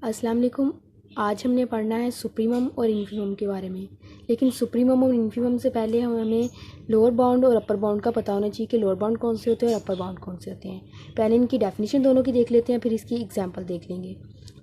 अस्सलाम वालेकुम। आज हमने पढ़ना है सुप्रीमम और इन्फीमम के बारे में। लेकिन सुप्रीमम और इन्फीमम से पहले हमें लोअर बाउंड और अपर बाउंड का पता होना चाहिए कि लोअर बाउंड कौन से होते हैं और अपर बाउंड कौन से होते हैं। पहले इनकी डेफिनेशन दोनों की देख लेते हैं, फिर इसकी एग्जांपल देख लेंगे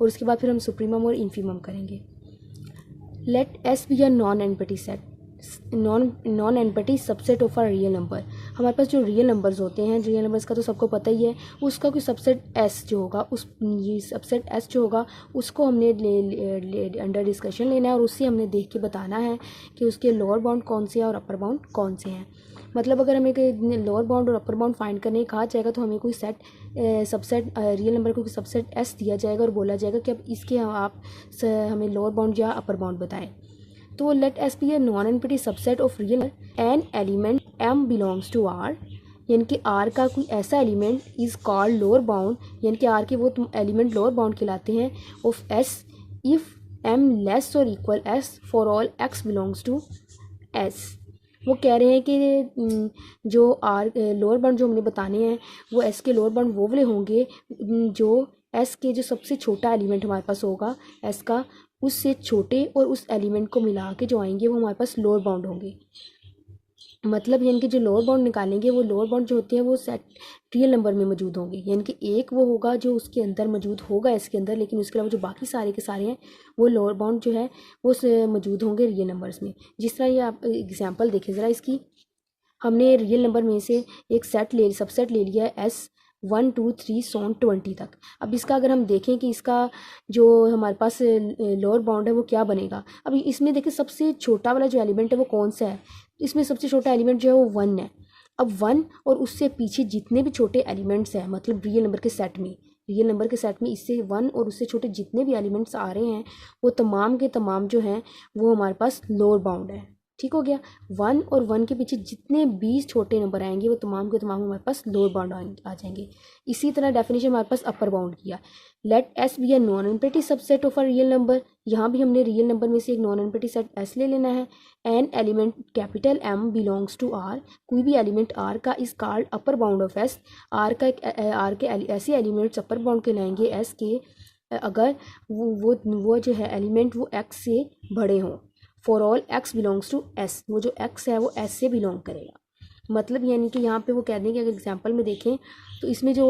और उसके बाद फिर हम सुप्रीमम और इन्फीमम करेंगे। Let S be a non empty set, non empty subset of a real number. हमारे पास जो रियल नंबर्स होते हैं, रियल नंबर्स का तो सबको पता ही है, उसका कोई सबसेट एस जो होगा, उस ये सबसेट एस जो होगा उसको हमने अंडर डिस्कशन लेना है और उससे हमने देख के बताना है कि उसके लोअर बाउंड कौन से हैं और अपर बाउंड कौन से हैं। मतलब अगर हमें लोअर बाउंड और अपर बाउंड फाइंड करने कहा जाएगा तो हमें कोई सबसेट रियल नंबर को सबसेट एस दिया जाएगा और बोला जाएगा कि अब इसके आप हमें लोअर बाउंड या अपर बाउंड बताएं। तो let S be a non empty subset of real an element M belongs to R, यानी कि आर का कोई ऐसा element is called lower bound, यानी कि आर के वो एलिमेंट लोअर बाउंड कहलाते हैं, of S if M less और equal S for all X belongs to S. वो कह रहे हैं कि जो आर लोअर बाउंड जो हमने बताने हैं वो एस के लोअर बाउंड वो वाले होंगे जो एस के जो सबसे छोटा एलिमेंट हमारे पास होगा एस का, उससे छोटे और उस एलिमेंट को मिला के जो आएंगे वो हमारे पास लोअर बाउंड होंगे। मतलब यानी कि जो लोअर बाउंड निकालेंगे वो लोअर बाउंड जो होते हैं वो सेट रियल नंबर में मौजूद होंगे, यानी कि एक वो होगा जो उसके अंदर मौजूद होगा इसके अंदर, लेकिन उसके अलावा जो बाकी सारे के सारे हैं वो लोअर बाउंड जो है वो मौजूद होंगे रियल नंबर्स में। जिस तरह ये आप एग्जाम्पल देखें ज़रा इसकी, हमने रियल नंबर में से एक सबसेट ले लिया है एस 1 2 3 सोन 20 तक। अब इसका अगर हम देखें कि इसका जो हमारे पास लोअर बाउंड है वो क्या बनेगा। अब इसमें देखिए सबसे छोटा वाला जो एलिमेंट है वो कौन सा है, इसमें सबसे छोटा एलिमेंट जो है वो 1 है। अब 1 और उससे पीछे जितने भी छोटे एलिमेंट्स हैं, मतलब रियल नंबर के सेट में इससे 1 और उससे छोटे जितने भी एलिमेंट्स आ रहे हैं वो तमाम के तमाम जो हैं वो हमारे पास लोअर बाउंड है। ठीक हो गया। 1 और 1 के पीछे जितने 20 छोटे नंबर आएंगे वो तमाम के तमाम हमारे पास लोअर बाउंड आ जाएंगे। इसी तरह डेफिनेशन हमारे पास अपर बाउंड किया, let S be a non empty subset of a real number. यहाँ भी हमने रियल नंबर में से एक नॉन एम्प्टी सेट एस ले लेना है। An element capital M belongs to R, कोई भी एलिमेंट आर का is called upper bound of S. R के ऐसे एलिमेंट्स अपर बाउंड कहलाएंगे एस के अगर वो जो है एलिमेंट वो एक्स से बड़े हों। For all X belongs to S, वो जो एक्स है वो एस से बिलोंग करेगा। मतलब यानी कि यहाँ पे वो कह देंगे, अगर एग्जांपल में देखें तो इसमें जो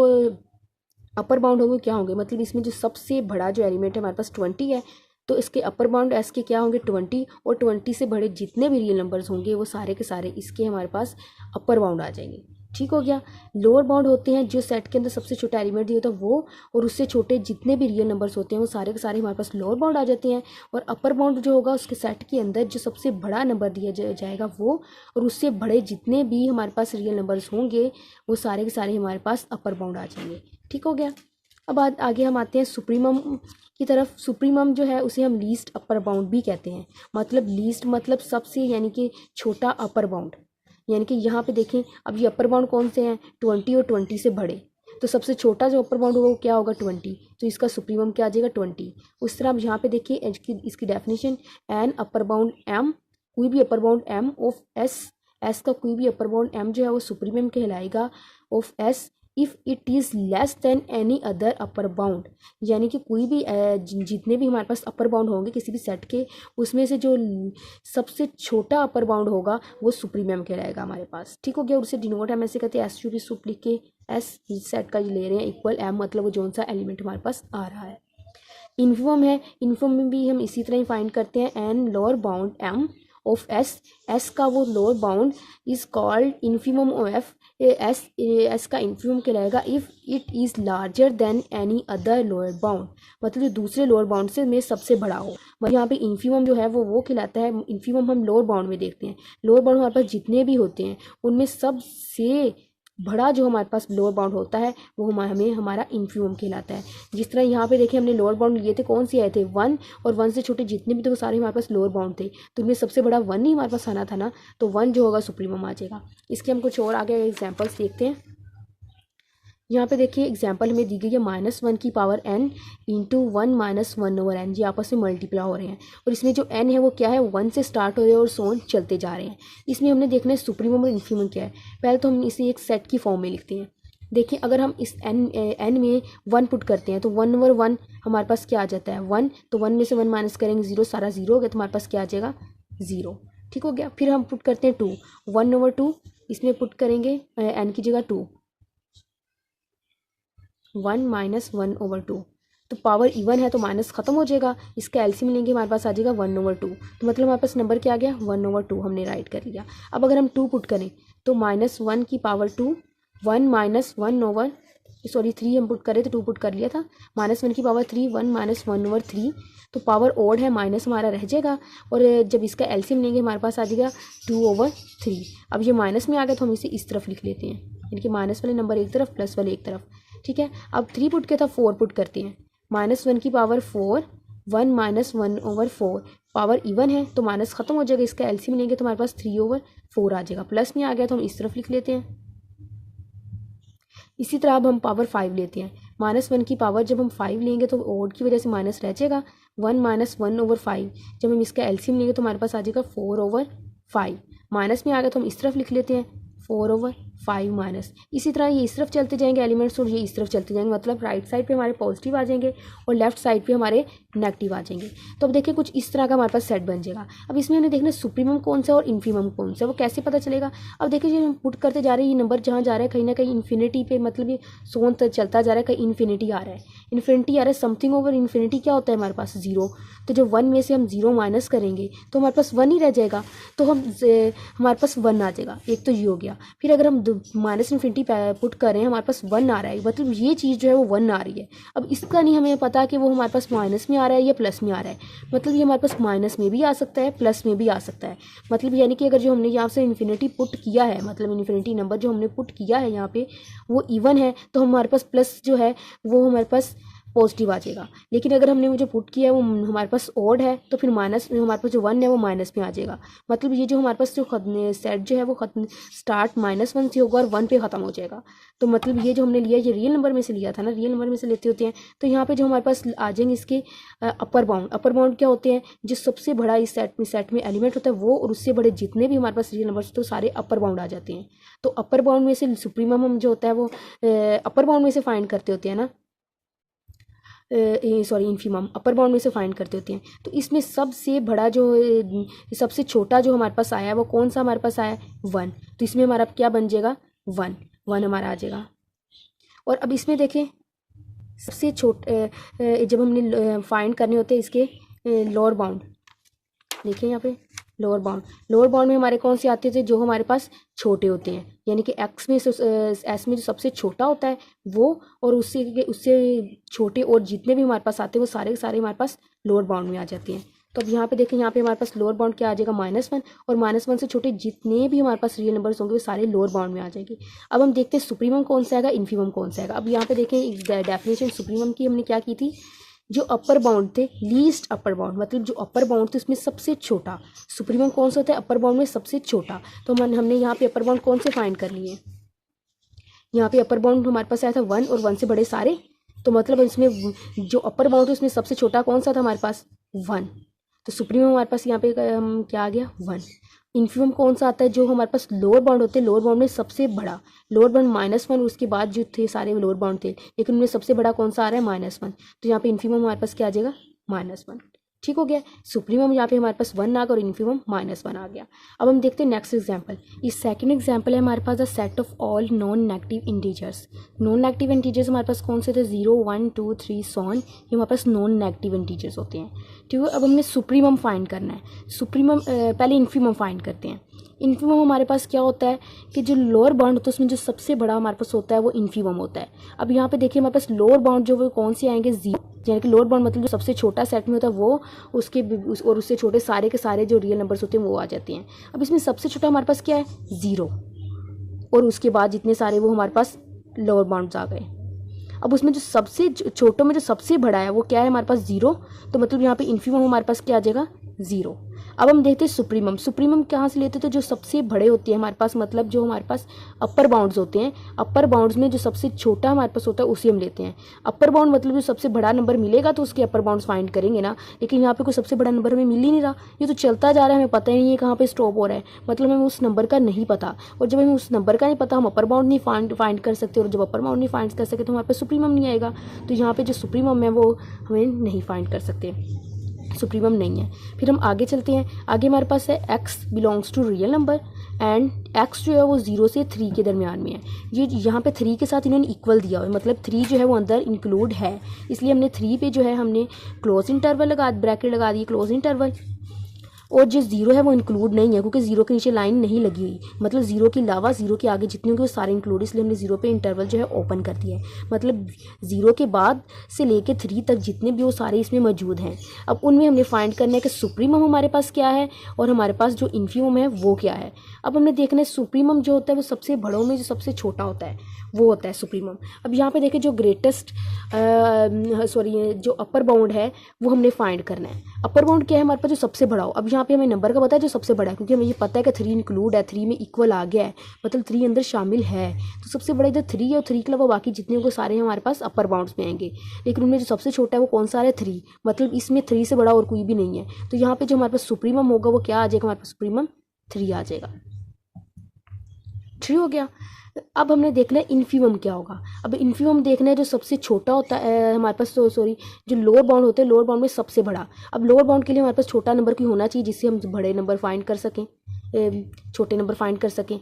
अपर बाउंड होंगे क्या होंगे, मतलब इसमें जो सबसे बड़ा जो एलिमेंट है हमारे पास 20 है तो इसके अपर बाउंड एस के क्या होंगे 20, और 20 से बड़े जितने भी रियल नंबर्स होंगे वो सारे के सारे इसके हमारे पास अपर बाउंड आ जाएंगे। ठीक हो गया। लोअर बाउंड होते हैं जो सेट के अंदर सबसे छोटा एलिमेंट दिया होता है वो, और उससे छोटे जितने भी रियल नंबर्स होते हैं वो सारे के सारे हमारे पास लोअर बाउंड आ जाते हैं। और अपर बाउंड जो होगा उसके सेट के अंदर जो सबसे बड़ा नंबर दिया जाएगा वो, और उससे बड़े जितने भी हमारे पास रियल नंबर्स होंगे वो सारे के सारे हमारे पास अपर बाउंड आ जाएंगे। ठीक हो गया। अब आगे हम आते हैं सुप्रीमम की तरफ। सुप्रीमम जो है उसे हम लीस्ट अपर बाउंड भी कहते हैं। मतलब लीस्ट मतलब सबसे, यानी कि छोटा अपर बाउंड। यानी कि यहाँ पे देखें, अब ये अपर बाउंड कौन से हैं 20 और 20 से बड़े, तो सबसे छोटा जो अपर बाउंड होगा वो क्या होगा 20, तो इसका सुप्रीमम क्या आ जाएगा 20। उस तरह अब यहाँ पे देखिए इसकी definition, an upper bound M, कोई भी upper bound M of S, S का कोई भी अपर बाउंड एम जो है वो सुप्रीमम कहलाएगा of S if it is less than any other upper bound. यानी कि कोई भी जितने भी हमारे पास अपर बाउंड होंगे किसी भी सेट के, उसमें से जो सबसे छोटा अपर बाउंड होगा वो सुप्रीमम कहलाएगा हमारे पास। ठीक हो गया। और उसे डिनोट हम ऐसे कहते हैं एस यू पी सुप लिख के, एस सेट का ले रहे हैं इक्वल एम, मतलब वो जो सा एलिमेंट हमारे पास आ रहा है। इन्फीमम है, इन्फीमम में भी हम इसी तरह ही फाइंड करते हैं an lower bound M of S, S का वो lower bound is called infimum of F, S का इन्फीमम कहलाएगा if it is larger than any other lower bound, मतलब जो दूसरे लोअर बाउंड से में सबसे बड़ा हो। मतलब यहाँ पे इन्फीमम जो है वो कहलाता है, इन्फीमम हम लोअर बाउंड में देखते हैं। लोअर बाउंड हमारे पास जितने भी होते हैं उनमें सबसे बड़ा जो हमारे पास लोअर बाउंड होता है वो हमें हमारा इन्फीमम कहलाता है। जिस तरह यहाँ पे देखिए हमने लोअर बाउंड लिए थे, कौन से आए थे 1, और 1 से छोटे जितने भी थे वो सारे हमारे पास लोअर बाउंड थे, तो इनमें सबसे बड़ा 1 ही हमारे पास आना था ना, तो 1 जो होगा सुप्रीमम आ जाएगा। इसके हम कुछ और आगे एग्जाम्पल्स देखते हैं। यहाँ पे देखिए एग्जाम्पल हमें दी गई है -1 की power n into 1 - 1 over n, ये आपस में मल्टीप्लाई हो रहे हैं, और इसमें जो n है वो क्या है 1 से स्टार्ट हो रहे हैं और सोन चलते जा रहे हैं। इसमें हमने देखना है सुप्रीमम और इन्फीमम क्या है। पहले तो हम इसे एक सेट की फॉर्म में लिखते हैं। देखिए अगर हम इस n में 1 पुट करते हैं तो 1/1 हमारे पास क्या आ जाता है 1, तो 1 में से 1 माइनस करेंगे 0, सारा 0 हो गया तो हमारे पास क्या आ जाएगा 0। ठीक हो गया। फिर हम पुट करते हैं 2, 1/2 इसमें पुट करेंगे n की जगह 2, 1 माइनस 1/2, तो पावर इवन है तो माइनस खत्म हो जाएगा, इसका एलसीएम लेंगे हमारे पास आ जाएगा 1/2, तो मतलब हमारे पास नंबर क्या आ गया 1/2 हमने राइट कर लिया। अब अगर हम 2 पुट करें तो -1 की पावर 2, 1 माइनस 3 हम पुट करें तो 2 पुट कर लिया था, -1 की पावर 3, 1 माइनस 1/3, तो पावर ओड है माइनस हमारा रह जाएगा, और जब इसका एलसीएम लेंगे हमारे पास आ जाएगा 2/3। अब ये माइनस में आ गया तो हम इसे इस तरफ लिख लेते हैं, यानी कि माइनस वाले नंबर एक तरफ प्लस वाले एक तरफ। ठीक है, अब 3 पुट किया था 4 पुट करते हैं, -1 की पावर 4, 1 माइनस 1/4, पावर इवन है तो माइनस खत्म हो जाएगा, इसका एलसीएम लेंगे तो हमारे पास 3/4 आ जाएगा, प्लस में आ गया तो हम इस तरफ लिख लेते हैं। इसी तरह अब हम पावर 5 लेते हैं, -1 की पावर जब हम 5 लेंगे तो ओड की वजह से माइनस रह जाएगा, 1 माइनस 1/5, जब हम इसका एलसीएम लेंगे तो हमारे पास आ जाएगा 4/5, माइनस में आ गया तो हम इस तरफ लिख लेते हैं 4/5 माइनस। इसी तरह ये इस तरफ चलते जाएंगे एलिमेंट्स और ये इस तरफ चलते जाएंगे, मतलब राइट साइड पे हमारे पॉजिटिव आ जाएंगे और लेफ्ट साइड पे हमारे नेगेटिव आ जाएंगे। तो अब देखिए कुछ इस तरह का हमारे पास सेट बन जाएगा। अब इसमें हमें देखना सुप्रीमम कौन सा और इन्फीमम कौन सा, वो कैसे पता चलेगा। अब देखिए हम पुट करते जा रहे हैं, ये नंबर जहाँ जा रहा है कहीं ना कहीं इन्फिनिटी पे, मतलब ये सोन तक चलता जा रहा है, कहीं इन्फिनिटी आ रहा है, इन्फिनिटी आ रहा है, समथिंग ओवर इन्फिनिटी क्या होता है हमारे पास 0, तो जब 1 में से हम 0 माइनस करेंगे तो हमारे पास 1 ही रह जाएगा, तो हमारे पास 1 आ जाएगा, एक तो ये हो गया। फिर अगर हम माइनस इन्फिनिटी पुट कर रहे हैं हमारे पास 1 आ रहा है, मतलब ये चीज़ जो है वो 1 आ रही है। अब इसका नहीं हमें पता कि वो हमारे पास माइनस में आ रहा है या प्लस में आ रहा है, मतलब ये हमारे पास माइनस में भी आ सकता है प्लस में भी आ सकता है, मतलब यानी कि अगर जो हमने यहाँ से इन्फिनिटी पुट किया है, मतलब इन्फिनिटी नंबर जो हमने पुट किया है यहाँ पे वो इवन है, तो हमारे पास प्लस जो है वो हमारे पास पॉजिटिव आ जाएगा। लेकिन अगर हमने वो जो पुट किया है वो हमारे पास ओड है तो फिर माइनस, हमारे पास जो 1 है वो माइनस में आ जाएगा, मतलब ये जो हमारे पास जो सेट जो है वो खत्म स्टार्ट -1 से होगा और 1 पे ख़त्म हो जाएगा। तो मतलब ये जो हमने लिया ये रियल नंबर में से लिया था ना, रियल नंबर में से लेते होते हैं, तो यहाँ पे जो हमारे पास आ जाएंगे इसके अपर बाउंड क्या होते हैं, जो सबसे बड़ा इस सेट में एलिमेंट होता है वो, और उससे बड़े जितने भी हमारे पास रियल नंबर तो सारे अपर बाउंड आ जाते हैं। तो अपर बाउंड में से सुप्रीमम हम जो होता है वो अपर बाउंड में से फाइंड करते होते हैं ना, सॉरी इन्फीमम अपर बाउंड में से फाइंड करते होते हैं। तो इसमें सबसे बड़ा जो सबसे छोटा जो हमारे पास आया है वो कौन सा हमारे पास आया है 1, तो इसमें हमारा क्या बन जाएगा 1 हमारा आ जाएगा। और अब इसमें देखें सबसे छोटे जब हमने फाइंड करने होते हैं इसके लोअर बाउंड, देखिए यहाँ पे लोअर बाउंड में हमारे कौन से आते थे, जो हमारे पास छोटे होते हैं, यानी कि एक्स में एस में जो सबसे छोटा होता है वो, और उससे छोटे और जितने भी हमारे पास आते हैं वो सारे के सारे हमारे पास लोअर बाउंड में आ जाते हैं। तो अब यहाँ पे देखें, यहाँ पे हमारे पास लोअर बाउंड क्या आ जाएगा -1, और -1 से छोटे जितने भी हमारे पास रियल नंबर्स होंगे वो सारे लोअर बाउंड में आ जाएंगे। अब हम देखते हैं सुप्रीमम कौन सा आएगा, इन्फीमम कौन सा आएगा। अब यहाँ पे देखें डेफिनेशन सुप्रीमम की हमने क्या की थी, जो अपर बाउंड थे लीस्ट अपर बाउंड, मतलब जो अपर बाउंड थे उसमें सबसे छोटा, सुप्रीमम कौन सा होता है अपर बाउंड में सबसे छोटा। तो हमने यहाँ पे अपर बाउंड कौन से फाइंड कर लिए, यहाँ पे अपर बाउंड हमारे पास आया था 1 और 1 से बड़े सारे, तो मतलब इसमें जो अपर बाउंड है उसमें सबसे छोटा कौन सा था हमारे पास 1, तो सुप्रीमम हमारे पास यहाँ पे क्या आ गया 1। इन्फीमम कौन सा आता है, जो हमारे पास लोअर बाउंड होते हैं, लोअर बाउंड में सबसे बड़ा, लोअर बाउंड -1, उसके बाद जो थे सारे लोअर बाउंड थे, लेकिन उनमें सबसे बड़ा कौन सा आ रहा है -1, तो यहाँ पे इन्फीमम हमारे पास क्या आ जाएगा -1। ठीक हो गया, सुप्रीमम यहाँ पे हमारे पास 1 आ गया और इन्फीमम -1 आ गया। अब हम देखते हैं नेक्स्ट एग्जाम्पल। इस सेकंड एग्जाम्पल है हमारे पास the set of all non negative integers. Non negative integers हमारे पास कौन से थे, 0 1 2 3 सॉन, ये हमारे पास नॉन नेगेटिव इंटीजर्स होते हैं। ठीक है, अब हमने सुप्रीमम फाइंड करना है। सुप्रीमम पहले इन्फीमम फाइंड करते हैं। इन्फीमम हमारे पास क्या होता है कि जो लोअर बाउंड होता है उसमें जो सबसे बड़ा हमारे पास होता है वो इन्फीमम होता है। अब यहाँ पे देखिए हमारे पास लोअर बाउंड जो वो कौन से आएंगे 0, यानी कि लोअर बाउंड मतलब जो सबसे छोटा सेट में होता है वो, और उससे छोटे सारे के सारे जो रियल नंबर्स होते हैं वो आ जाते हैं। अब इसमें सबसे छोटा हमारे पास क्या है 0, और उसके बाद जितने सारे वो हमारे पास लोअर बाउंड्स आ गए। अब उसमें जो सबसे छोटों में जो सबसे बड़ा है वो क्या है हमारे पास 0, तो मतलब यहाँ पे इन्फीमम हमारे पास क्या आ जाएगा 0। अब हम देखते हैं सुप्रीमम। सुप्रीमम कहाँ से लेते हैं, तो जो सबसे बड़े होते हैं हमारे पास, मतलब जो हमारे पास अपर बाउंड्स होते हैं, अपर बाउंड्स में जो सबसे छोटा हमारे पास होता है उसी हम लेते हैं। अपर बाउंड मतलब जो सबसे बड़ा नंबर मिलेगा तो उसके अपर बाउंड्स फाइंड करेंगे ना, लेकिन यहाँ पे कोई सबसे बड़ा नंबर हमें मिल ही नहीं रहा, ये तो चलता जा रहा है, हमें पता ही नहीं है कहाँ पे स्टॉप हो रहा है, मतलब हमें उस नंबर का नहीं पता। और जब हमें उस नंबर का नहीं पता हम अपर बाउंड नहीं फाइंड कर सकते, और जब अपर बाउंड नहीं फाइंड कर सकते तो हमारे पास सुप्रीमम नहीं आएगा। तो यहाँ पे जो सुप्रीमम है वो हमें नहीं फाइंड कर सकते, सुप्रीमम नहीं है। फिर हम आगे चलते हैं, आगे हमारे पास है x belongs to real number and x जो है वो 0 से 3 के दरमियान में है। ये यहाँ पे 3 के साथ इन्होंने इक्वल दिया हुआ है, मतलब 3 जो है वो अंदर इंक्लूड है, इसलिए हमने 3 पे जो है हमने क्लोज इंटरवल लगा, ब्रैकेट लगा दी, क्लोज इंटरवल। और जो 0 है वो इंक्लूड नहीं है क्योंकि 0 के नीचे लाइन नहीं लगी हुई, मतलब 0 के अलावा 0 के आगे जितने होंगे वो सारे इंक्लूड, इसलिए हमने 0 पे इंटरवल जो है ओपन कर दिया है, मतलब 0 के बाद से लेके 3 तक जितने भी वो सारे इसमें मौजूद हैं। अब उनमें हमने फाइंड करना है कि सुप्रीमम हमारे पास क्या है और हमारे पास जो इन्फीमम है वो क्या है। अब हमने देखना है सुप्रीमम जो होता है वो सबसे बड़ों में जो सबसे छोटा होता है वो होता है सुप्रीमम। अब यहाँ पे देखें जो ग्रेटेस्ट जो अपर बाउंड है वो हमने फाइंड करना है। अपर बाउंड क्या है हमारे पास, जो सबसे बड़ा हो। अब यहाँ पे हमें नंबर का पता है जो सबसे बड़ा है, क्योंकि हमें ये पता है कि 3 इंक्लूड है, 3 में इक्वल आ गया है, मतलब 3 अंदर शामिल है, तो सबसे बड़ा इधर 3 है और 3 के अलावा बाकी जितने होंगे सारे हमारे पास अपर बाउंड्स में आएंगे। लेकिन उनमें जो सबसे छोटा है वो कौन सा है, 3, मतलब इसमें 3 से बड़ा और कोई भी नहीं है। तो यहाँ पे जो हमारे पास सुप्रीमम होगा वो क्या आ जाएगा, हमारे पास सुप्रीमम 3 आ जाएगा। 3 हो गया। अब हमने देखना है इन्फीमम क्या होगा। अब इन्फीमम देखना है जो सबसे छोटा होता है हमारे पास, जो लोअर बाउंड होते हैं, लोअर बाउंड में सबसे बड़ा। अब लोअर बाउंड के लिए हमारे पास छोटा नंबर कोई होना चाहिए जिससे हम बड़े नंबर फाइंड कर सकें, छोटे नंबर फाइंड कर सकें।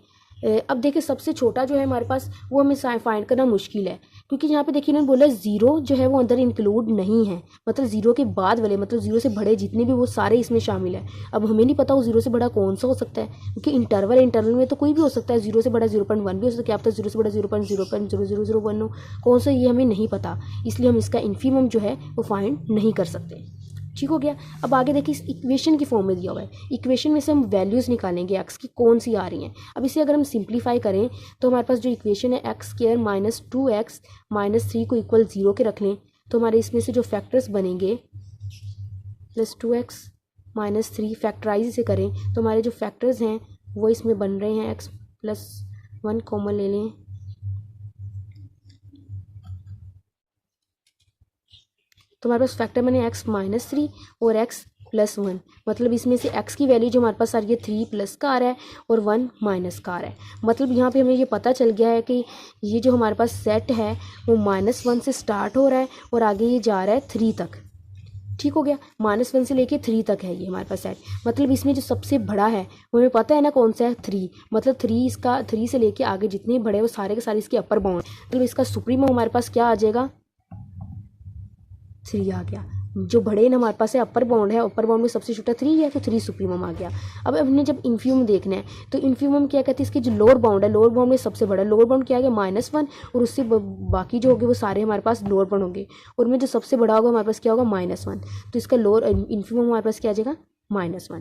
अब देखिए सबसे छोटा जो है हमारे पास वो हमें फाइंड करना मुश्किल है, क्योंकि यहाँ पे देखिए इन्होंने बोला 0 जो है वो अंदर इंक्लूड नहीं है, मतलब 0 के बाद वाले, मतलब 0 से बड़े जितने भी वो सारे इसमें शामिल है। अब हमें नहीं पता वो 0 से बड़ा कौन सा हो सकता है, क्योंकि इंटरवल में तो कोई भी हो सकता है, 0 से बड़ा 0.1 भी हो सकता है, क्या पता 0 से बड़ा 0.00001 हो, कौन सा ये हमें नहीं पता, इसलिए हम इसका इन्फीमम जो है वो फाइंड नहीं कर सकते। ठीक हो गया। अब आगे देखिए इस इक्वेशन की फॉर्म में दिया हुआ है, इक्वेशन में से हम वैल्यूज़ निकालेंगे एक्स की कौन सी आ रही हैं। अब इसे अगर हम सिंप्लीफाई करें तो हमारे पास जो इक्वेशन है x² माइनस 2x माइनस 3 को इक्वल 0 के रख लें, तो हमारे इसमें से जो फैक्टर्स बनेंगे प्लस 2x माइनस 3 फैक्टराइज इसे करें तो हमारे जो फैक्टर्स हैं वो इसमें बन रहे हैं, x प्लस 1 कॉमन ले लें, तो हमारे पास फैक्टर बने x माइनस 3 और x प्लस 1, मतलब इसमें से x की वैल्यू जो हमारे पास आ रही है 3 प्लस का आ रहा है और 1 माइनस का आ रहा है। मतलब यहाँ पे हमें ये पता चल गया है कि ये जो हमारे पास सेट है वो -1 से स्टार्ट हो रहा है और आगे ये जा रहा है 3 तक। ठीक हो गया, -1 से लेके 3 तक है ये हमारे पास सेट, मतलब इसमें जो सबसे बड़ा है वो हमें पता है ना कौन सा है, 3, मतलब 3 से लेके आगे जितने बड़े हैं वो सारे के सारे इसके अपर बाउंड, मतलब इसका सुप्रीमम हमारे पास क्या आ जाएगा, 3 आ गया। जो बड़े ना हमारे पास है अपर बाउंड है, अपर बाउंड में सबसे छोटा 3 है तो 3 सुप्रीमम आ गया। अब हमने जब इन्फीमम देखना है तो इन्फीमम क्या कहते हैं, इसके जो लोअर बाउंड है, लोअर बाउंड में सबसे बड़ा लोअर बाउंड क्या आ गया, -1, और उससे बाकी जो होंगे वो सारे हमारे पास लोअर बाउंड होंगे, और में जो सबसे बड़ा होगा हमारे पास क्या होगा, -1, तो इसका लोअर इन्फीमम हमारे पास क्या आ जाएगा, -1।